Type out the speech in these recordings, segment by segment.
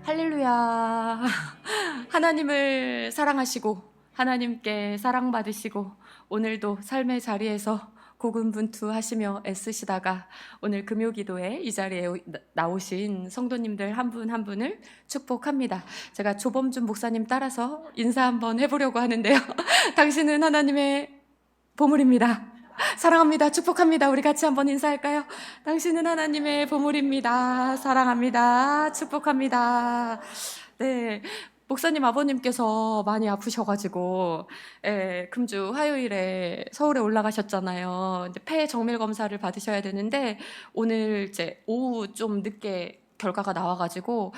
할렐루야. 하나님을 사랑하시고 하나님께 사랑받으시고 오늘도 삶의 자리에서 고군분투하시며 애쓰시다가 오늘 금요기도에 이 자리에 나오신 성도님들 한 분 한 분을 축복합니다. 제가 조범준 목사님 따라서 인사 한번 해보려고 하는데요. 당신은 하나님의 보물입니다. 사랑합니다. 축복합니다. 우리 같이 한번 인사할까요? 당신은 하나님의 보물입니다. 사랑합니다. 축복합니다. 네. 목사님 아버님께서 많이 아프셔가지고, 금주 화요일에 서울에 올라가셨잖아요. 이제 폐 정밀 검사를 받으셔야 되는데, 오늘 이제 오후 좀 늦게 결과가 나와가지고,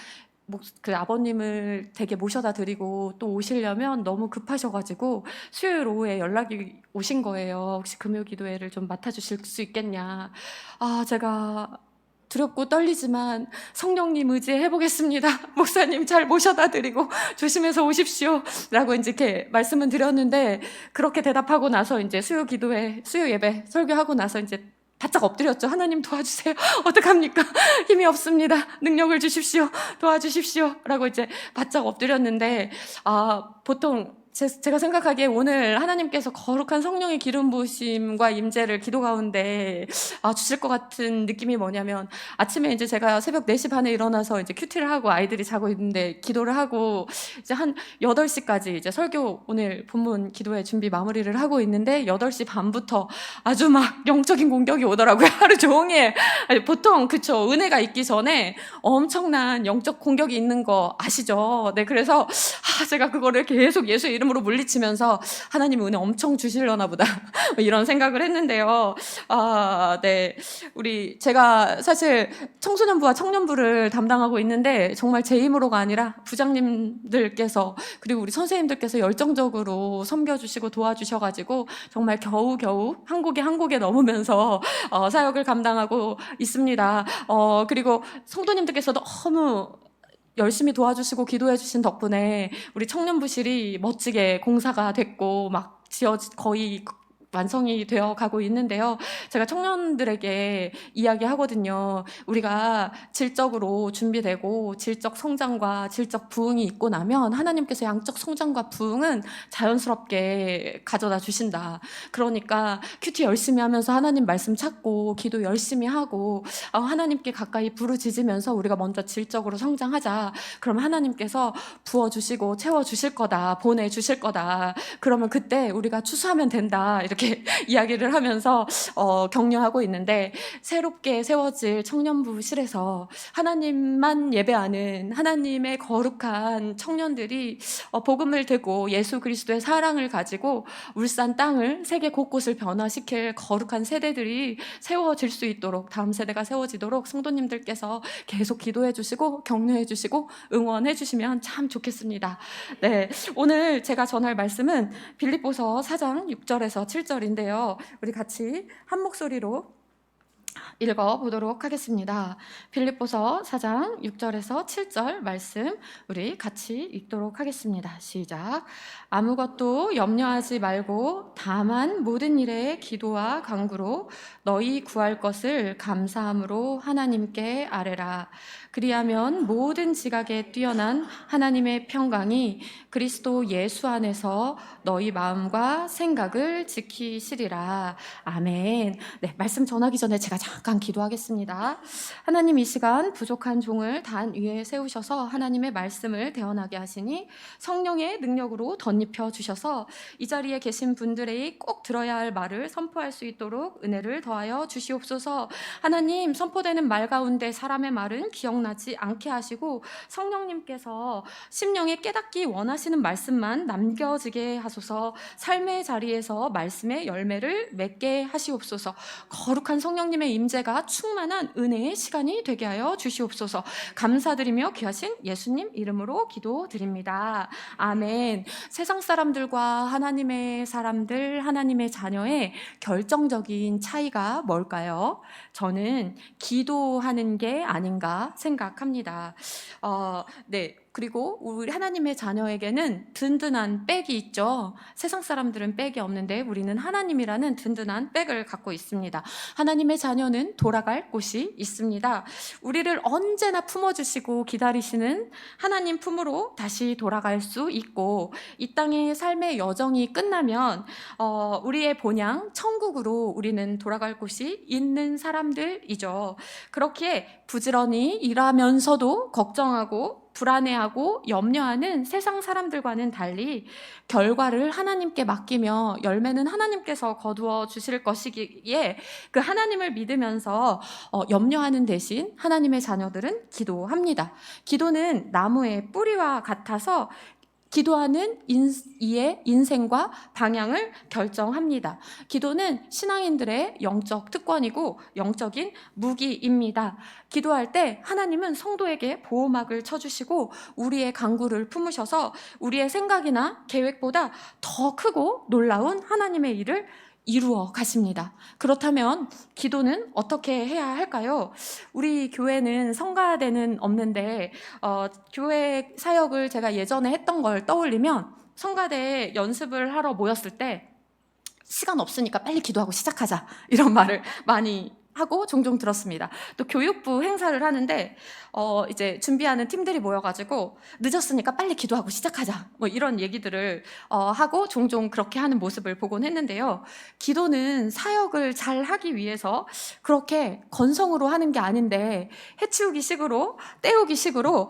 그 아버님을 댁에 모셔다 드리고 또 오시려면 너무 급하셔가지고 수요일 오후에 연락이 오신 거예요. 혹시 금요 기도회를 좀 맡아주실 수 있겠냐. 제가 두렵고 떨리지만 성령님 의지해 보겠습니다. 목사님 잘 모셔다 드리고 조심해서 오십시오. 라고 이제 이렇게 말씀은 드렸는데, 그렇게 대답하고 나서 이제 수요 예배 설교하고 나서 이제 바짝 엎드렸죠. 하나님 도와주세요. 어떡합니까? 힘이 없습니다. 능력을 주십시오. 도와주십시오. 라고 이제 바짝 엎드렸는데, 보통 제가 생각하기에 오늘 하나님께서 거룩한 성령의 기름 부으심과 임재를 기도 가운데 주실 것 같은 느낌이 뭐냐면, 아침에 이제 제가 새벽 4시 반에 일어나서 이제 큐티를 하고 아이들이 자고 있는데 기도를 하고 이제 한 8시까지 이제 설교 오늘 본문 기도회 준비 마무리를 하고 있는데 8시 반부터 아주 막 영적인 공격이 오더라고요. 하루 종일. 아니, 보통 그쵸, 은혜가 있기 전에 엄청난 영적 공격이 있는 거 아시죠? 네, 그래서 제가 그거를 계속 예수 이름으로 물리치면서 하나님 은혜 엄청 주시려나 보다 이런 생각을 했는데요. 네, 제가 사실 청소년부와 청년부를 담당하고 있는데 정말 제 힘으로가 아니라 부장님들께서 그리고 우리 선생님들께서 열정적으로 섬겨주시고 도와주셔가지고 정말 겨우겨우 한 곡에 넘으면서 사역을 감당하고 있습니다. 그리고 성도님들께서도 너무 열심히 도와주시고 기도해 주신 덕분에 우리 청년부실이 멋지게 공사가 됐고 막 거의 완성이 되어 가고 있는데요. 제가 청년들에게 이야기하거든요. 우리가 질적으로 준비되고 질적 성장과 질적 부흥이 있고 나면 하나님께서 양적 성장과 부흥은 자연스럽게 가져다 주신다. 그러니까 큐티 열심히 하면서 하나님 말씀 찾고 기도 열심히 하고 하나님께 가까이 부르짖으면서 우리가 먼저 질적으로 성장하자. 그럼 하나님께서 부어주시고 채워주실 거다. 보내주실 거다. 그러면 그때 우리가 추수하면 된다. 이렇게 이야기를 하면서 격려하고 있는데, 새롭게 세워질 청년부실에서 하나님만 예배하는 하나님의 거룩한 청년들이 복음을 듣고 예수 그리스도의 사랑을 가지고 울산 땅을 세계 곳곳을 변화시킬 거룩한 세대들이 세워질 수 있도록, 다음 세대가 세워지도록 성도님들께서 계속 기도해 주시고 격려해 주시고 응원해 주시면 참 좋겠습니다. 네, 오늘 제가 전할 말씀은 빌립보서 4장 6절에서 7절인데요. 우리 같이 한 목소리로 읽어보도록 하겠습니다. 빌립보서 4장 6절에서 7절 말씀 우리 같이 읽도록 하겠습니다. 시작. 아무것도 염려하지 말고 다만 모든 일에 기도와 간구로 너희 구할 것을 감사함으로 하나님께 아뢰라. 그리하면 모든 지각에 뛰어난 하나님의 평강이 그리스도 예수 안에서 너희 마음과 생각을 지키시리라. 아멘. 네, 말씀 전하기 전에 제가 잠깐 기도하겠습니다. 하나님, 이 시간 부족한 종을 단 위에 세우셔서 하나님의 말씀을 대언하게 하시니 성령의 능력으로 덧입혀 주셔서 이 자리에 계신 분들의 꼭 들어야 할 말을 선포할 수 있도록 은혜를 더하여 주시옵소서. 하나님, 선포되는 말 가운데 사람의 말은 기억나지 않게 하시고 성령님께서 심령에 깨닫기 원하시는 말씀만 남겨지게 하소서. 삶의 자리에서 말씀의 열매를 맺게 하시옵소서. 거룩한 성령님의 임재가 충만한 은혜의 시간이 되게 하여 주시옵소서. 감사드리며 귀하신 예수님 이름으로 기도드립니다. 아멘. 세상 사람들과 하나님의 사람들, 하나님의 자녀의 결정적인 차이가 뭘까요? 저는 기도하는 게 아닌가 생각합니다. 네. 그리고 우리 하나님의 자녀에게는 든든한 백이 있죠. 세상 사람들은 백이 없는데 우리는 하나님이라는 든든한 백을 갖고 있습니다. 하나님의 자녀는 돌아갈 곳이 있습니다. 우리를 언제나 품어주시고 기다리시는 하나님 품으로 다시 돌아갈 수 있고, 이 땅의 삶의 여정이 끝나면 우리의 본향 천국으로 우리는 돌아갈 곳이 있는 사람들이죠. 그렇기에 부지런히 일하면서도 걱정하고 불안해하고 염려하는 세상 사람들과는 달리 결과를 하나님께 맡기며 열매는 하나님께서 거두어 주실 것이기에 그 하나님을 믿으면서 염려하는 대신 하나님의 자녀들은 기도합니다. 기도는 나무의 뿌리와 같아서 기도하는 이의 인생과 방향을 결정합니다. 기도는 신앙인들의 영적 특권이고 영적인 무기입니다. 기도할 때 하나님은 성도에게 보호막을 쳐주시고 우리의 간구를 품으셔서 우리의 생각이나 계획보다 더 크고 놀라운 하나님의 일을 이루어 가십니다. 그렇다면 기도는 어떻게 해야 할까요? 우리 교회는 성가대는 없는데 교회 사역을 제가 예전에 했던 걸 떠올리면 성가대 연습을 하러 모였을 때 시간 없으니까 빨리 기도하고 시작하자, 이런 말을 많이 하고 종종 들었습니다. 또 교육부 행사를 하는데 이제 준비하는 팀들이 모여가지고 늦었으니까 빨리 기도하고 시작하자, 뭐 이런 얘기들을 하고 종종 그렇게 하는 모습을 보곤 했는데요. 기도는 사역을 잘 하기 위해서 그렇게 건성으로 하는 게 아닌데 해치우기 식으로 때우기 식으로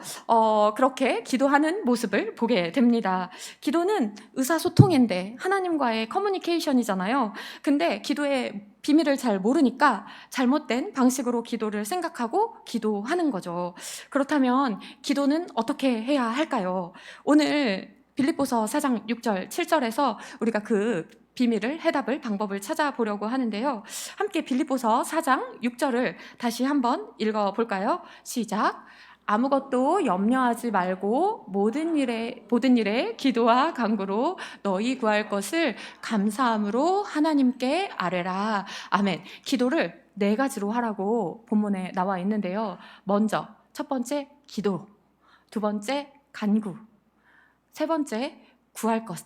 그렇게 기도하는 모습을 보게 됩니다. 기도는 의사소통인데 하나님과의 커뮤니케이션이잖아요. 근데 기도의 비밀을 잘 모르니까 잘못된 방식으로 기도를 생각하고 기도하는 거죠. 그렇다면 기도는 어떻게 해야 할까요? 오늘 빌립보서 4장 6절, 7절에서 우리가 그 비밀을, 해답을, 방법을 찾아보려고 하는데요. 함께 빌립보서 4장 6절을 다시 한번 읽어볼까요? 시작! 아무것도 염려하지 말고 모든 일에 기도와 간구로 너희 구할 것을 감사함으로 하나님께 아뢰라. 아멘. 기도를 4가지로 하라고 본문에 나와 있는데요. 먼저 첫 번째 기도, 두 번째 간구, 세 번째 구할 것,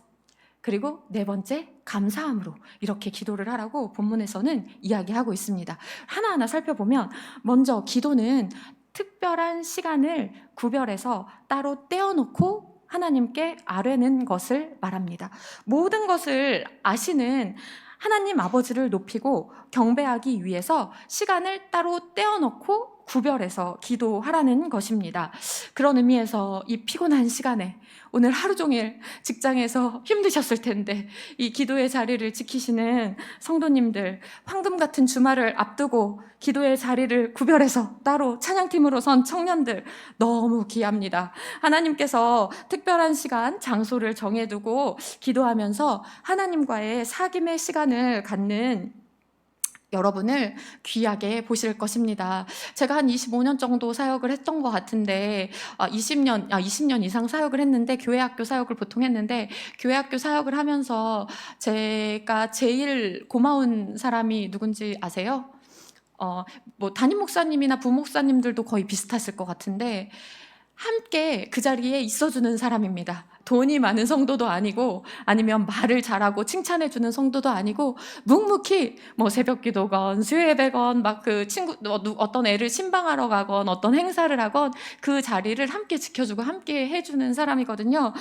그리고 4번째 감사함으로 이렇게 기도를 하라고 본문에서는 이야기하고 있습니다. 하나하나 살펴보면 먼저 기도는 특별한 시간을 구별해서 따로 떼어놓고 하나님께 아뢰는 것을 말합니다. 모든 것을 아시는 하나님 아버지를 높이고 경배하기 위해서 시간을 따로 떼어놓고 구별해서 기도하라는 것입니다. 그런 의미에서 이 피곤한 시간에 오늘 하루 종일 직장에서 힘드셨을 텐데 이 기도의 자리를 지키시는 성도님들, 황금 같은 주말을 앞두고 기도의 자리를 구별해서 따로 찬양팀으로 선 청년들, 너무 귀합니다. 하나님께서 특별한 시간, 장소를 정해두고 기도하면서 하나님과의 사귐의 시간을 갖는 여러분을 귀하게 보실 것입니다. 제가 한 25년 정도 사역을 했던 것 같은데 20년 이상 사역을 했는데 교회학교 사역을 보통 했는데 교회학교 사역을 하면서 제가 제일 고마운 사람이 누군지 아세요? 뭐 담임 목사님이나 부목사님들도 거의 비슷하실 것 같은데 함께 그 자리에 있어주는 사람입니다. 돈이 많은 성도도 아니고 아니면 말을 잘하고 칭찬해주는 성도도 아니고 묵묵히 뭐 새벽기도건 수요예배건 막 그 친구 어떤 애를 신방하러 가건 어떤 행사를 하건 그 자리를 함께 지켜주고 함께 해주는 사람이거든요.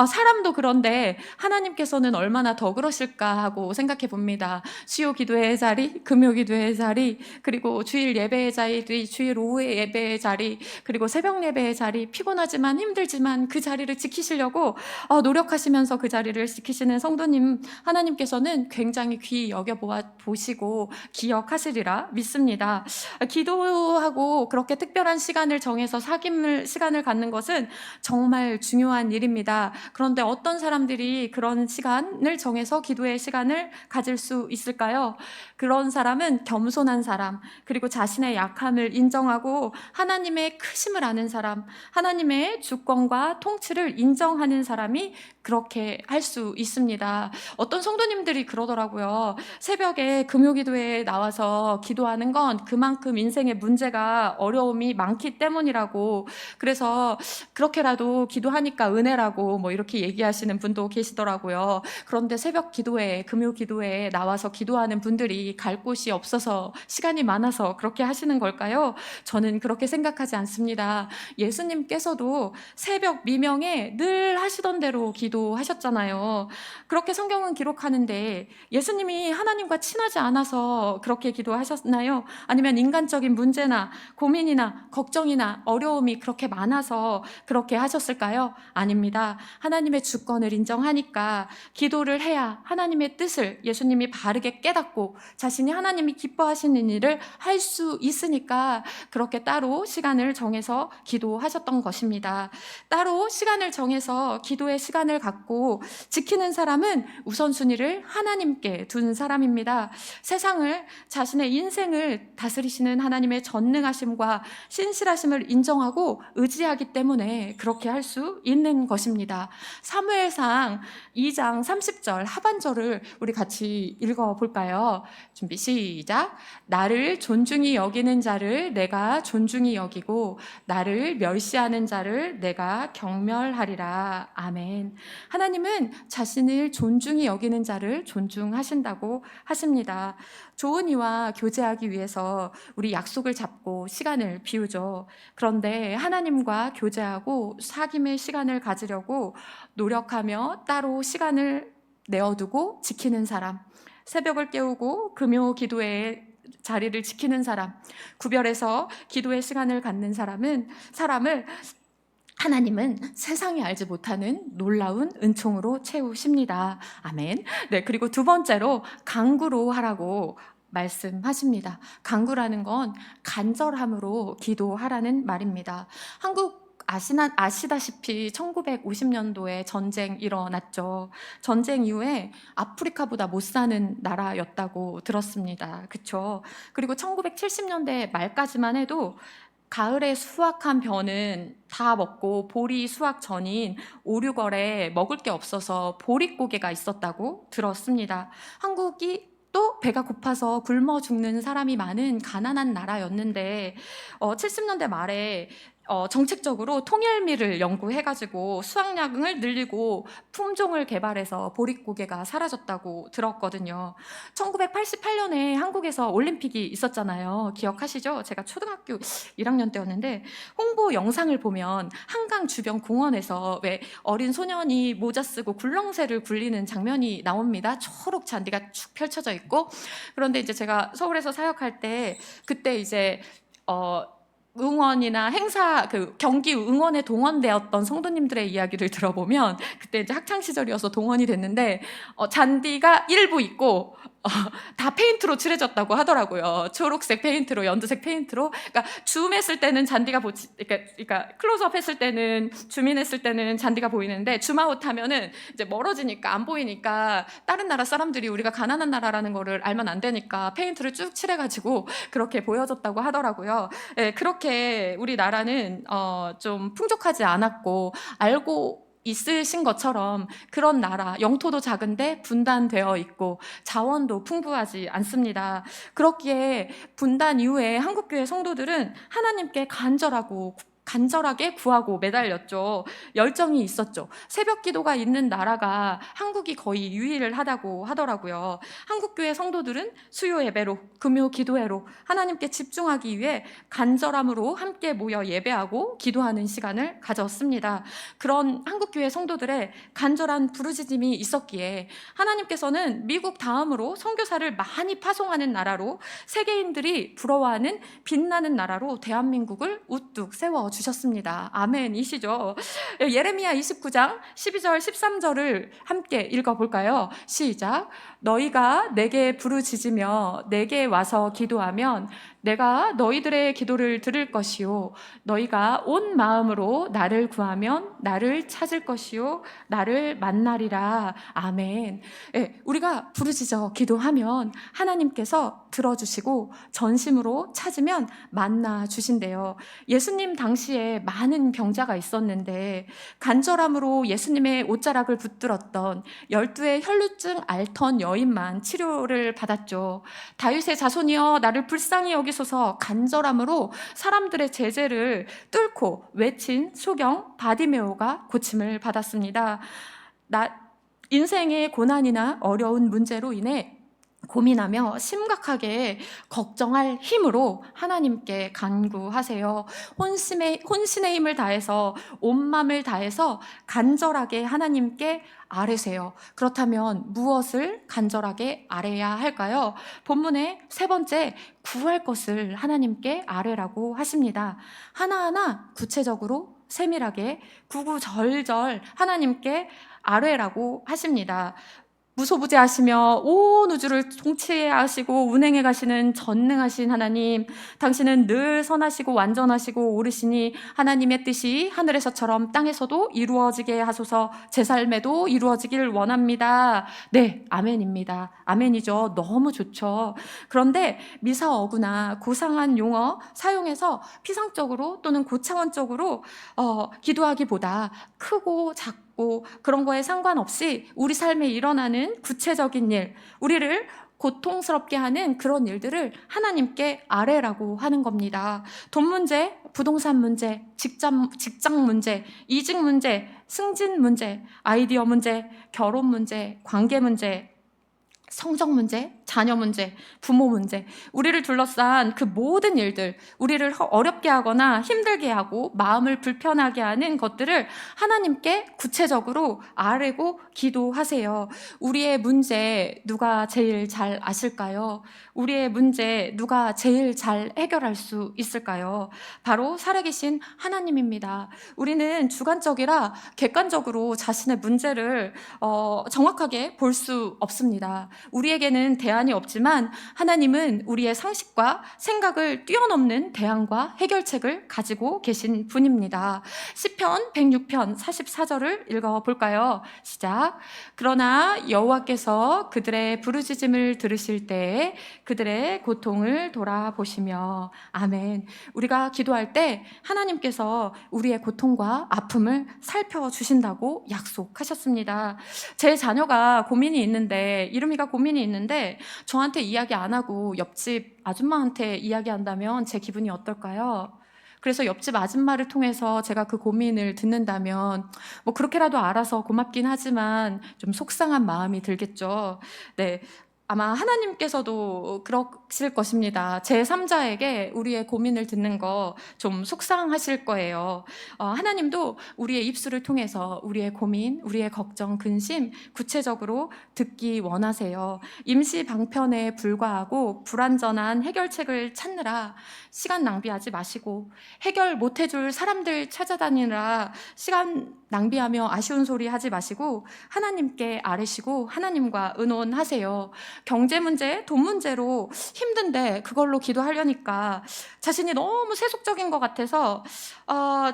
사람도 그런데 하나님께서는 얼마나 더 그러실까 하고 생각해 봅니다. 수요 기도의 자리, 금요 기도의 자리, 그리고 주일 예배의 자리, 주일 오후의 예배의 자리, 그리고 새벽 예배의 자리, 피곤하지만 힘들지만 그 자리를 지키시려고 노력하시면서 그 자리를 지키시는 성도님, 하나님께서는 굉장히 귀히 여겨보시고 기억하시리라 믿습니다. 기도하고 그렇게 특별한 시간을 정해서 시간을 갖는 것은 정말 중요한 일입니다. 그런데 어떤 사람들이 그런 시간을 정해서 기도의 시간을 가질 수 있을까요? 그런 사람은 겸손한 사람, 그리고 자신의 약함을 인정하고 하나님의 크심을 아는 사람, 하나님의 주권과 통치를 인정하는 사람, 사람이 그렇게 할 수 있습니다. 어떤 성도님들이 그러더라고요. 새벽에 금요기도에 나와서 기도하는 건 그만큼 인생의 문제가 어려움이 많기 때문이라고, 그래서 그렇게라도 기도하니까 은혜라고 뭐 이렇게 얘기하시는 분도 계시더라고요. 그런데 새벽 기도회, 금요 기도회에 나와서 기도하는 분들이 갈 곳이 없어서, 시간이 많아서 그렇게 하시는 걸까요? 저는 그렇게 생각하지 않습니다. 예수님께서도 새벽 미명에 늘 하시던 대로 기도하셨잖아요. 그렇게 성경은 기록하는데 예수님이 하나님과 친하지 않아서 그렇게 기도하셨나요? 아니면 인간적인 문제나 고민이나 걱정이나 어려움이 그렇게 많아서 그렇게 하셨을까요? 아닙니다. 하나님의 주권을 인정하니까 기도를 해야 하나님의 뜻을 예수님이 바르게 깨닫고 자신이 하나님이 기뻐하시는 일을 할 수 있으니까 그렇게 따로 시간을 정해서 기도하셨던 것입니다. 따로 시간을 정해서 기도의 시간을 갖고 지키는 사람은 우선순위를 하나님께 둔 사람입니다. 세상을, 자신의 인생을 다스리시는 하나님의 전능하심과 신실하심을 인정하고 의지하기 때문에 그렇게 할 수 있는 것입니다. 사무엘상 2장 30절 하반절을 우리 같이 읽어볼까요? 준비 시작. 나를 존중히 여기는 자를 내가 존중히 여기고 나를 멸시하는 자를 내가 경멸하리라. 아멘. 하나님은 자신을 존중히 여기는 자를 존중하신다고 하십니다. 좋은 이와 교제하기 위해서 우리 약속을 잡고 시간을 비우죠. 그런데 하나님과 교제하고 사귐의 시간을 가지려고 노력하며 따로 시간을 내어두고 지키는 사람, 새벽을 깨우고 금요 기도회에 자리를 지키는 사람, 구별해서 기도의 시간을 갖는 사람을 하나님은 세상이 알지 못하는 놀라운 은총으로 채우십니다. 아멘. 네, 그리고 두 번째로 강구로 하라고 말씀하십니다. 강구라는 건 간절함으로 기도하라는 말입니다. 한국 아시다시피 1950년도에 전쟁 일어났죠. 전쟁 이후에 아프리카보다 못 사는 나라였다고 들었습니다. 그쵸? 그리고 1970년대 말까지만 해도 가을에 수확한 벼는 다 먹고 보리 수확 전인 5, 6월에 먹을 게 없어서 보릿고개가 있었다고 들었습니다. 한국이 또 배가 고파서 굶어 죽는 사람이 많은 가난한 나라였는데 70년대 말에 정책적으로 통일미를 연구해가지고 수확량을 늘리고 품종을 개발해서 보릿고개가 사라졌다고 들었거든요. 1988년에 한국에서 올림픽이 있었잖아요. 기억하시죠? 제가 초등학교 1학년 때였는데 홍보 영상을 보면 한강 주변 공원에서 왜 어린 소년이 모자 쓰고 굴렁쇠를 굴리는 장면이 나옵니다. 초록 잔디가 쭉 펼쳐져 있고. 그런데 이제 제가 서울에서 사역할 때 그때 이제 응원이나 행사, 경기 응원에 동원되었던 성도님들의 이야기를 들어보면 그때 이제 학창 시절이어서 동원이 됐는데 잔디가 일부 있고 다 페인트로 칠해졌다고 하더라고요. 초록색 페인트로, 연두색 페인트로. 그러니까 줌했을 때는 잔디가 그러니까 클로즈업 했을 때는, 줌인했을 때는 잔디가 보이는데 줌아웃 하면은 이제 멀어지니까 안 보이니까 다른 나라 사람들이 우리가 가난한 나라라는 거를 알면 안 되니까 페인트를 쭉 칠해가지고 그렇게 보여줬다고 하더라고요. 네, 그렇게 우리나라는 좀 풍족하지 않았고 알고 있으신 것처럼 그런 나라, 영토도 작은데 분단되어 있고 자원도 풍부하지 않습니다. 그렇기에 분단 이후에 한국교회 성도들은 하나님께 간절하게 구하고 매달렸죠. 열정이 있었죠. 새벽 기도가 있는 나라가 한국이 거의 유일하다고 하더라고요. 한국교회 성도들은 수요 예배로, 금요 기도회로 하나님께 집중하기 위해 간절함으로 함께 모여 예배하고 기도하는 시간을 가졌습니다. 그런 한국교회 성도들의 간절한 부르짖음이 있었기에 하나님께서는 미국 다음으로 선교사를 많이 파송하는 나라로, 세계인들이 부러워하는 빛나는 나라로 대한민국을 우뚝 세워 주셨습니다. 아멘이시죠? 예레미야 29장 12절 13절을 함께 읽어볼까요? 시작. 너희가 내게 부르짖으며 내게 와서 기도하면 내가 너희들의 기도를 들을 것이요 너희가 온 마음으로 나를 구하면 나를 찾을 것이요 나를 만나리라. 아멘. 네, 우리가 부르짖어 기도하면 하나님께서 들어주시고 전심으로 찾으면 만나 주신대요. 예수님 당시에 당시에 많은 병자가 있었는데 간절함으로 예수님의 옷자락을 붙들었던 12의 혈루증 앓던 여인만 치료를 받았죠. 다윗의 자손이여 나를 불쌍히 여기소서 간절함으로 사람들의 제재를 뚫고 외친 소경 바디메오가 고침을 받았습니다. 인생의 고난이나 어려운 문제로 인해 고민하며 심각하게 걱정할 힘으로 하나님께 간구하세요. 혼신의 힘을 다해서 온 마음을 다해서 간절하게 하나님께 아뢰세요. 그렇다면 무엇을 간절하게 아뢰야 할까요? 본문의 세 번째, 구할 것을 하나님께 아뢰라고 하십니다. 하나하나 구체적으로 세밀하게 구구절절 하나님께 아뢰라고 하십니다. 무소부재하시며 온 우주를 통치하시고 운행해 가시는 전능하신 하나님, 당신은 늘 선하시고 완전하시고 오르시니 하나님의 뜻이 하늘에서처럼 땅에서도 이루어지게 하소서. 제 삶에도 이루어지길 원합니다. 네, 아멘입니다. 아멘이죠. 너무 좋죠. 그런데 미사어구나 고상한 용어 사용해서 피상적으로 또는 고차원적으로 기도하기보다 크고 작고 그런 거에 상관없이 우리 삶에 일어나는 구체적인 일, 우리를 고통스럽게 하는 그런 일들을 하나님께 아뢰라고 하는 겁니다. 돈 문제, 부동산 문제, 직장 문제, 이직 문제, 승진 문제, 아이디어 문제, 결혼 문제, 관계 문제, 성적 문제, 자녀 문제, 부모 문제, 우리를 둘러싼 그 모든 일들, 우리를 어렵게 하거나 힘들게 하고 마음을 불편하게 하는 것들을 하나님께 구체적으로 아뢰고 기도하세요. 우리의 문제 누가 제일 잘 아실까요? 우리의 문제 누가 제일 잘 해결할 수 있을까요? 바로 살아계신 하나님입니다. 우리는 주관적이라 객관적으로 자신의 문제를 정확하게 볼 수 없습니다. 우리에게는 대안이 없지만 하나님은 우리의 상식과 생각을 뛰어넘는 대안과 해결책을 가지고 계신 분입니다. 시편 106편 44절을 읽어볼까요? 시작. 그러나 여호와께서 그들의 부르짖음을 들으실 때에 그들의 고통을 돌아보시며. 아멘. 우리가 기도할 때 하나님께서 우리의 고통과 아픔을 살펴주신다고 약속하셨습니다. 제 자녀가 고민이 있는데, 이름이가 고민이 있는데 저한테 이야기 안 하고 옆집 아줌마한테 이야기한다면 제 기분이 어떨까요? 그래서 옆집 아줌마를 통해서 제가 그 고민을 듣는다면 뭐 그렇게라도 알아서 고맙긴 하지만 좀 속상한 마음이 들겠죠. 네. 아마 하나님께서도 그러실 것입니다. 제3자에게 우리의 고민을 듣는 거 좀 속상하실 거예요. 하나님도 우리의 입술을 통해서 우리의 고민, 우리의 걱정, 근심 구체적으로 듣기 원하세요. 임시 방편에 불과하고 불완전한 해결책을 찾느라 시간 낭비하지 마시고, 해결 못 해줄 사람들 찾아다니느라 시간 낭비하며 아쉬운 소리 하지 마시고 하나님께 아뢰시고 하나님과 의논하세요. 경제 문제, 돈 문제로 힘든데 그걸로 기도하려니까 자신이 너무 세속적인 것 같아서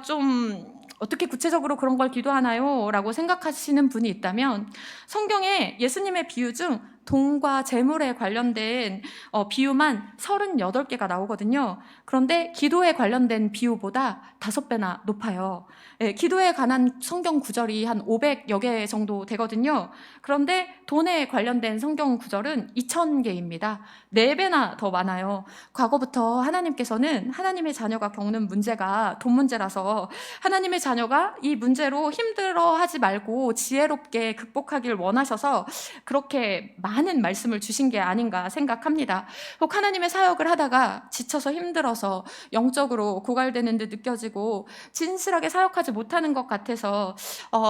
좀 어떻게 구체적으로 그런 걸 기도하나요? 라고 생각하시는 분이 있다면 성경에 예수님의 비유 중 돈과 재물에 관련된 비유만 38개가 나오거든요. 그런데 기도에 관련된 비유보다 5배나 높아요. 예, 기도에 관한 성경 구절이 한 500여 개 정도 되거든요. 그런데 돈에 관련된 성경 구절은 2000개입니다. 4배나 더 많아요. 과거부터 하나님께서는 하나님의 자녀가 겪는 문제가 돈 문제라서 하나님의 자녀가 이 문제로 힘들어하지 말고 지혜롭게 극복하길 원하셔서 그렇게 많은 말씀을 주신 게 아닌가 생각합니다. 혹 하나님의 사역을 하다가 지쳐서 힘들어서 영적으로 고갈되는 듯 느껴지고 진실하게 사역하지 못하는 것 같아서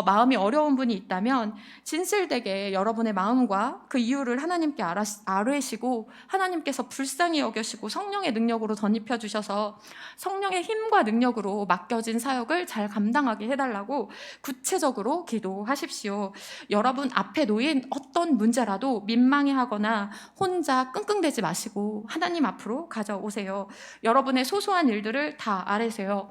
마음이 어려운 분이 있다면 진실되게 여러분의 마음과 그 이유를 하나님께 아뢰시고 하나님께서 불쌍히 여겨시고 성령의 능력으로 덧입혀 주셔서 성령의 힘과 능력으로 맡겨진 사역을 잘 감당하게 해달라고 구체적으로 기도하십시오. 여러분 앞에 놓인 어떤 문제라도 민망해하거나 혼자 끙끙대지 마시고 하나님 앞으로 가져오세요. 여러분의 소소한 일들을 다 아뢰세요.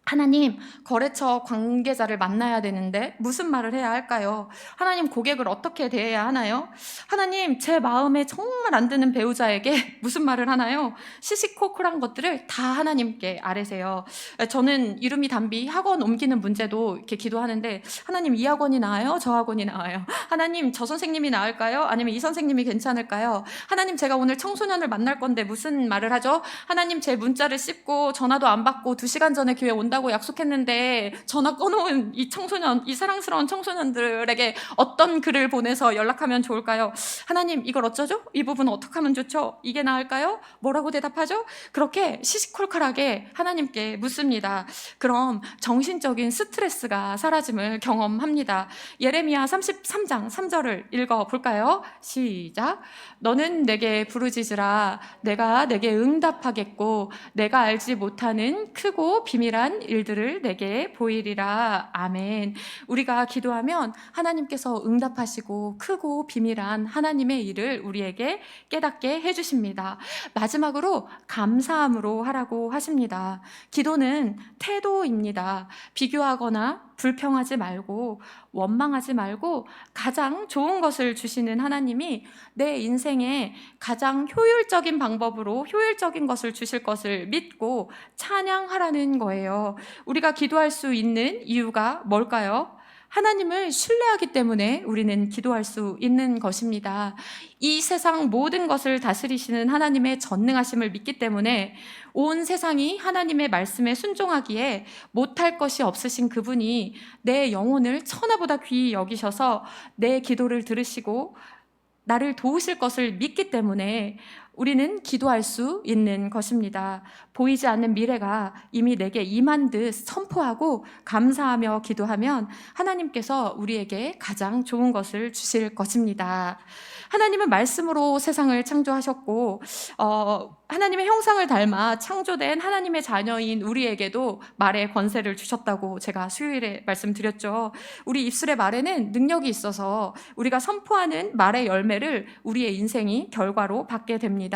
하나님, 거래처 관계자를 만나야 되는데 무슨 말을 해야 할까요? 하나님, 고객을 어떻게 대해야 하나요? 하나님, 제 마음에 정말 안 드는 배우자에게 무슨 말을 하나요? 시시콜콜한 것들을 다 하나님께 아뢰세요. 저는 이름이 담비 학원 옮기는 문제도 이렇게 기도하는데, 하나님, 이 학원이 나아요? 저 학원이 나아요? 하나님, 저 선생님이 나을까요? 아니면 이 선생님이 괜찮을까요? 하나님, 제가 오늘 청소년을 만날 건데 무슨 말을 하죠? 하나님, 제 문자를 씹고 전화도 안 받고 2시간 전에 교회 온다고 약속했는데 전화 꺼놓은 이 청소년, 이 사랑스러운 청소년들에게 어떤 글을 보내서 연락하면 좋을까요? 하나님, 이걸 어쩌죠? 이 부분 어떻게 하면 좋죠? 이게 나을까요? 뭐라고 대답하죠? 그렇게 시시콜콜하게 하나님께 묻습니다. 그럼 정신적인 스트레스가 사라짐을 경험합니다. 예레미야 33장 3절을 읽어볼까요? 시작. 너는 내게 부르짖으라. 내가 내게 응답하겠고 내가 알지 못하는 크고 비밀한 일들을 내게 보이리라. 아멘. 우리가 기도하면 하나님께서 응답하시고 크고 비밀한 하나님의 일을 우리에게 깨닫게 해주십니다. 마지막으로 감사함으로 하라고 하십니다. 기도는 태도입니다. 비교하거나 불평하지 말고 원망하지 말고 가장 좋은 것을 주시는 하나님이 내 인생에 가장 효율적인 방법으로 효율적인 것을 주실 것을 믿고 찬양하라는 거예요. 우리가 기도할 수 있는 이유가 뭘까요? 하나님을 신뢰하기 때문에 우리는 기도할 수 있는 것입니다. 이 세상 모든 것을 다스리시는 하나님의 전능하심을 믿기 때문에 온 세상이 하나님의 말씀에 순종하기에 못할 것이 없으신 그분이 내 영혼을 천하보다 귀히 여기셔서 내 기도를 들으시고 나를 도우실 것을 믿기 때문에 우리는 기도할 수 있는 것입니다. 보이지 않는 미래가 이미 내게 임한 듯 선포하고 감사하며 기도하면 하나님께서 우리에게 가장 좋은 것을 주실 것입니다. 하나님은 말씀으로 세상을 창조하셨고 하나님의 형상을 닮아 창조된 하나님의 자녀인 우리에게도 말의 권세를 주셨다고 제가 수요일에 말씀드렸죠. 우리 입술의 말에는 능력이 있어서 우리가 선포하는 말의 열매를 우리의 인생이 결과로 받게 됩니다.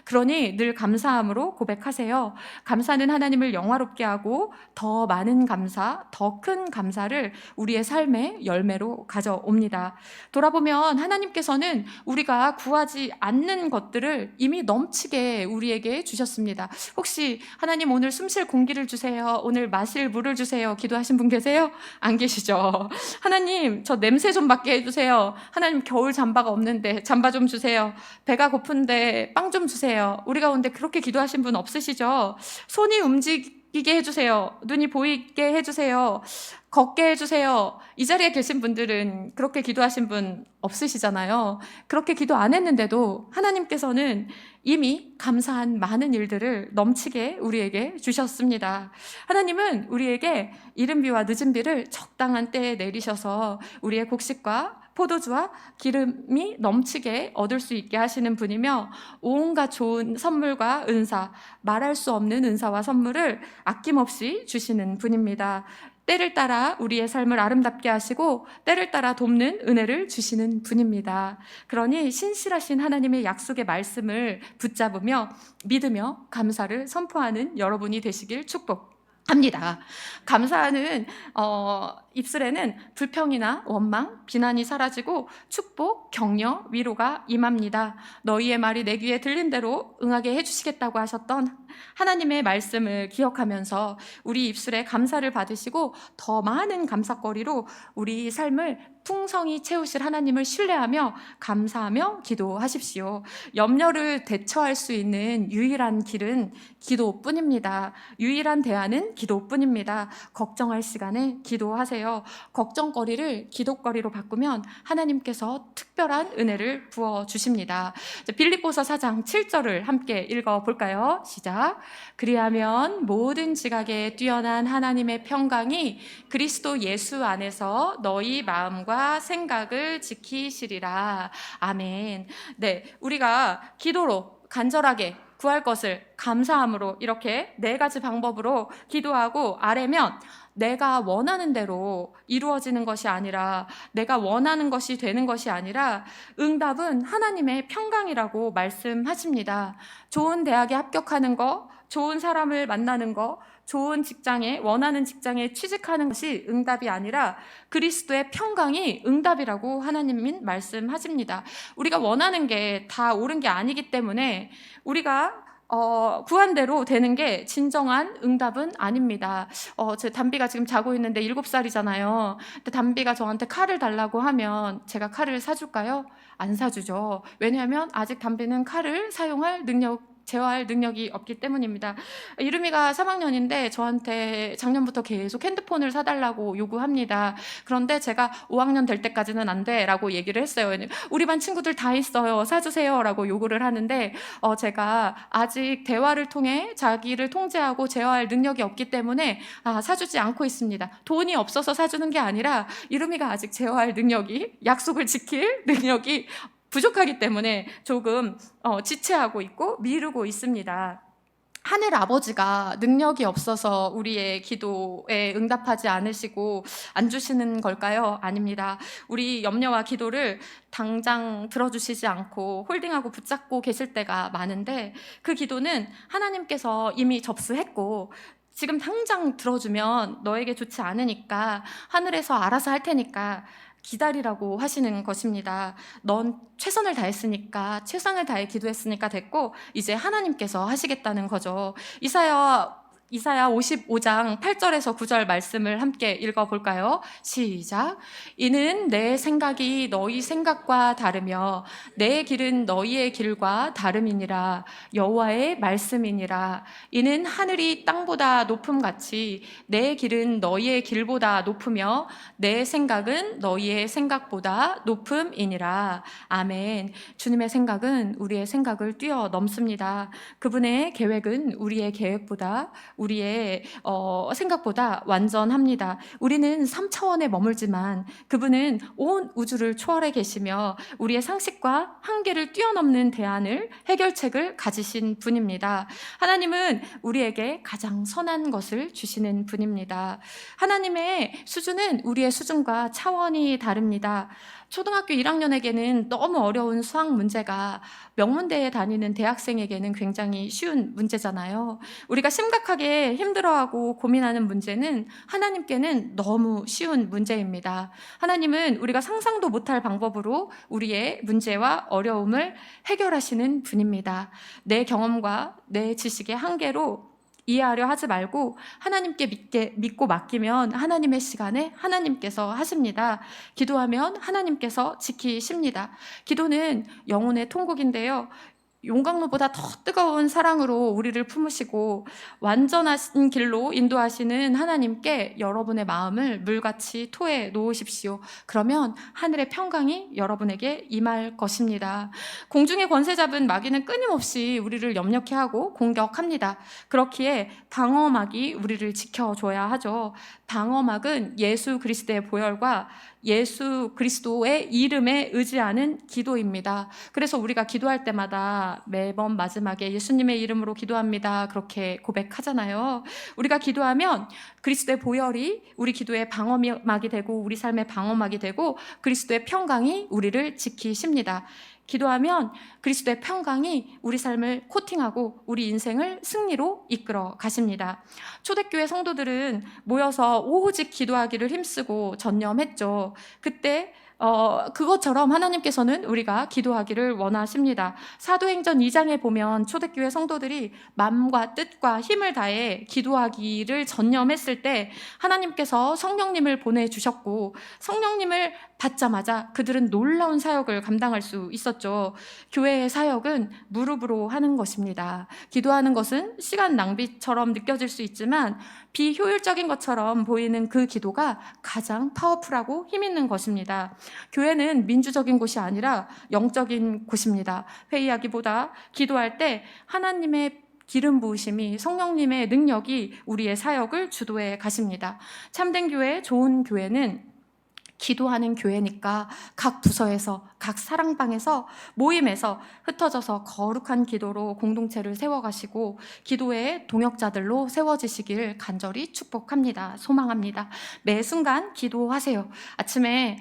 그러니 늘 감사함으로 고백하세요. 감사는 하나님을 영화롭게 하고 더 많은 감사, 더 큰 감사를 우리의 삶의 열매로 가져옵니다. 돌아보면 하나님께서는 우리가 구하지 않는 것들을 이미 넘치게 우리에게 주셨습니다. 혹시 하나님 오늘 숨쉴 공기를 주세요, 오늘 마실 물을 주세요 기도하신 분 계세요? 안 계시죠? 하나님 저 냄새 좀 맡게 해주세요. 하나님 겨울 잠바가 없는데 잠바 좀 주세요. 배가 고픈데 빵 좀 주세요. 우리 가운데 그렇게 기도하신 분 없으시죠? 손이 움직이게 해주세요. 눈이 보이게 해주세요. 걷게 해주세요. 이 자리에 계신 분들은 그렇게 기도하신 분 없으시잖아요. 그렇게 기도 안 했는데도 하나님께서는 이미 감사한 많은 일들을 넘치게 우리에게 주셨습니다. 하나님은 우리에게 이른 비와 늦은 비를 적당한 때에 내리셔서 우리의 곡식과 포도주와 기름이 넘치게 얻을 수 있게 하시는 분이며 온갖 좋은 선물과 은사, 말할 수 없는 은사와 선물을 아낌없이 주시는 분입니다. 때를 따라 우리의 삶을 아름답게 하시고 때를 따라 돕는 은혜를 주시는 분입니다. 그러니 신실하신 하나님의 약속의 말씀을 붙잡으며 믿으며 감사를 선포하는 여러분이 되시길 축복합니다. 감사하는 입술에는 불평이나 원망, 비난이 사라지고 축복, 격려, 위로가 임합니다. 너희의 말이 내 귀에 들린 대로 응하게 해주시겠다고 하셨던 하나님의 말씀을 기억하면서 우리 입술에 감사를 받으시고 더 많은 감사거리로 우리 삶을 풍성히 채우실 하나님을 신뢰하며 감사하며 기도하십시오. 염려를 대처할 수 있는 유일한 길은 기도뿐입니다. 유일한 대안은 기도뿐입니다. 걱정할 시간에 기도하세요. 걱정거리를 기도거리로 바꾸면 하나님께서 특별한 은혜를 부어주십니다. 빌립보서 4장 7절을 함께 읽어볼까요? 시작. 그리하면 모든 지각에 뛰어난 하나님의 평강이 그리스도 예수 안에서 너희 마음과 생각을 지키시리라. 아멘. 네, 우리가 기도로 간절하게 구할 것을 감사함으로 이렇게 4가지 방법으로 기도하고 아뢰면 내가 원하는 대로 이루어지는 것이 아니라 내가 원하는 것이 되는 것이 아니라 응답은 하나님의 평강이라고 말씀하십니다. 좋은 대학에 합격하는 거, 좋은 사람을 만나는 거, 좋은 직장에, 원하는 직장에 취직하는 것이 응답이 아니라 그리스도의 평강이 응답이라고 하나님은 말씀하십니다. 우리가 원하는 게 다 옳은 게 아니기 때문에 우리가 구한 대로 되는 게 진정한 응답은 아닙니다. 제 담비가 지금 자고 있는데 7살이잖아요. 근데 담비가 저한테 칼을 달라고 하면 제가 칼을 사줄까요? 안 사주죠. 왜냐하면 아직 담비는 칼을 제어할 능력이 없기 때문입니다. 이름이가 3학년인데 저한테 작년부터 계속 핸드폰을 사달라고 요구합니다. 그런데 제가 5학년 될 때까지는 안 돼 라고 얘기를 했어요. 왜냐면 우리 반 친구들 다 있어요. 사주세요 라고 요구를 하는데 제가 아직 대화를 통해 자기를 통제하고 제어할 능력이 없기 때문에 사주지 않고 있습니다. 돈이 없어서 사주는 게 아니라 이름이가 아직 제어할 능력이, 약속을 지킬 능력이 부족하기 때문에 조금 지체하고 있고 미루고 있습니다. 하늘 아버지가 능력이 없어서 우리의 기도에 응답하지 않으시고 안 주시는 걸까요? 아닙니다. 우리 염려와 기도를 당장 들어주시지 않고 홀딩하고 붙잡고 계실 때가 많은데 그 기도는 하나님께서 이미 접수했고 지금 당장 들어주면 너에게 좋지 않으니까 하늘에서 알아서 할 테니까 기다리라고 하시는 것입니다. 넌 최선을 다했으니까, 최선을 다해 기도했으니까 됐고 이제 하나님께서 하시겠다는 거죠. 이사야 55장 8절에서 9절 말씀을 함께 읽어볼까요? 시작. 이는 내 생각이 너희 생각과 다르며 내 길은 너희의 길과 다름이니라. 여호와의 말씀이니라. 이는 하늘이 땅보다 높음같이 내 길은 너희의 길보다 높으며 내 생각은 너희의 생각보다 높음이니라. 아멘. 주님의 생각은 우리의 생각을 뛰어넘습니다. 그분의 계획은 우리의 계획보다, 우리의 생각보다 완전합니다. 우리는 3차원에 머물지만 그분은 온 우주를 초월해 계시며 우리의 상식과 한계를 뛰어넘는 대안을, 해결책을 가지신 분입니다. 하나님은 우리에게 가장 선한 것을 주시는 분입니다. 하나님의 수준은 우리의 수준과 차원이 다릅니다. 초등학교 1학년에게는 너무 어려운 수학 문제가 명문대에 다니는 대학생에게는 굉장히 쉬운 문제잖아요. 우리가 심각하게 힘들어하고 고민하는 문제는 하나님께는 너무 쉬운 문제입니다. 하나님은 우리가 상상도 못할 방법으로 우리의 문제와 어려움을 해결하시는 분입니다. 내 경험과 내 지식의 한계로 이해하려 하지 말고 하나님께 믿고 맡기면 하나님의 시간에 하나님께서 하십니다. 기도하면 하나님께서 지키십니다. 기도는 영혼의 통곡인데요. 용광로보다 더 뜨거운 사랑으로 우리를 품으시고 완전하신 길로 인도하시는 하나님께 여러분의 마음을 물같이 토해 놓으십시오. 그러면 하늘의 평강이 여러분에게 임할 것입니다. 공중의 권세 잡은 마귀는 끊임없이 우리를 염려케 하고 공격합니다. 그렇기에 방어막이 우리를 지켜줘야 하죠. 방어막은 예수 그리스도의 보혈과 예수 그리스도의 이름에 의지하는 기도입니다. 그래서 우리가 기도할 때마다 매번 마지막에 예수님의 이름으로 기도합니다. 그렇게 고백하잖아요. 우리가 기도하면 그리스도의 보혈이 우리 기도의 방어막이 되고 우리 삶의 방어막이 되고 그리스도의 평강이 우리를 지키십니다. 기도하면 그리스도의 평강이 우리 삶을 코팅하고 우리 인생을 승리로 이끌어 가십니다. 초대교회 성도들은 모여서 오직 기도하기를 힘쓰고 전념했죠. 그때 그것처럼 하나님께서는 우리가 기도하기를 원하십니다. 사도행전 2장에 보면 초대교회 성도들이 마음과 뜻과 힘을 다해 기도하기를 전념했을 때 하나님께서 성령님을 보내주셨고 성령님을 받자마자 그들은 놀라운 사역을 감당할 수 있었죠. 교회의 사역은 무릎으로 하는 것입니다. 기도하는 것은 시간 낭비처럼 느껴질 수 있지만 비효율적인 것처럼 보이는 그 기도가 가장 파워풀하고 힘 있는 것입니다. 교회는 민주적인 곳이 아니라 영적인 곳입니다. 회의하기보다 기도할 때 하나님의 기름 부으심이, 성령님의 능력이 우리의 사역을 주도해 가십니다. 참된 교회, 좋은 교회는 기도하는 교회니까 각 부서에서, 각 사랑방에서, 모임에서 흩어져서 거룩한 기도로 공동체를 세워가시고 기도의 동역자들로 세워지시길 간절히 축복합니다. 소망합니다. 매 순간 기도하세요. 아침에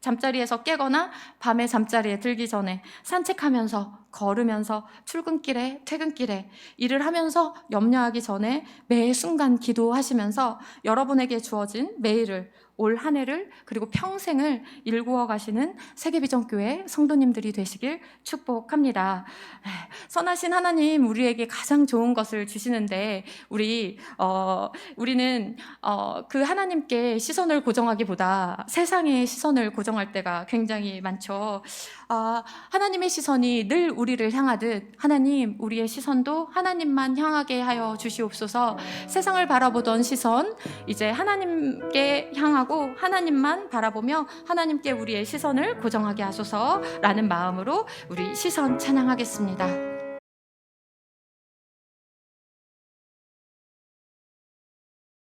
잠자리에서 깨거나 밤에 잠자리에 들기 전에 산책하면서 걸으면서 출근길에 퇴근길에 일을 하면서 염려하기 전에 매 순간 기도하시면서 여러분에게 주어진 매일을, 올 한 해를, 그리고 평생을 일구어 가시는 세계비전교회 성도님들이 되시길 축복합니다. 선하신 하나님, 우리에게 가장 좋은 것을 주시는데 우리는 그 하나님께 시선을 고정하기보다 세상의 시선을 고정할 때가 굉장히 많죠. 하나님의 시선이 늘 우리를 향하듯 하나님, 우리의 시선도 하나님만 향하게 하여 주시옵소서. 세상을 바라보던 시선 이제 하나님께 향하고 하나님만 바라보며 하나님께 우리의 시선을 고정하게 하소서라는 마음으로 우리 시선 찬양하겠습니다.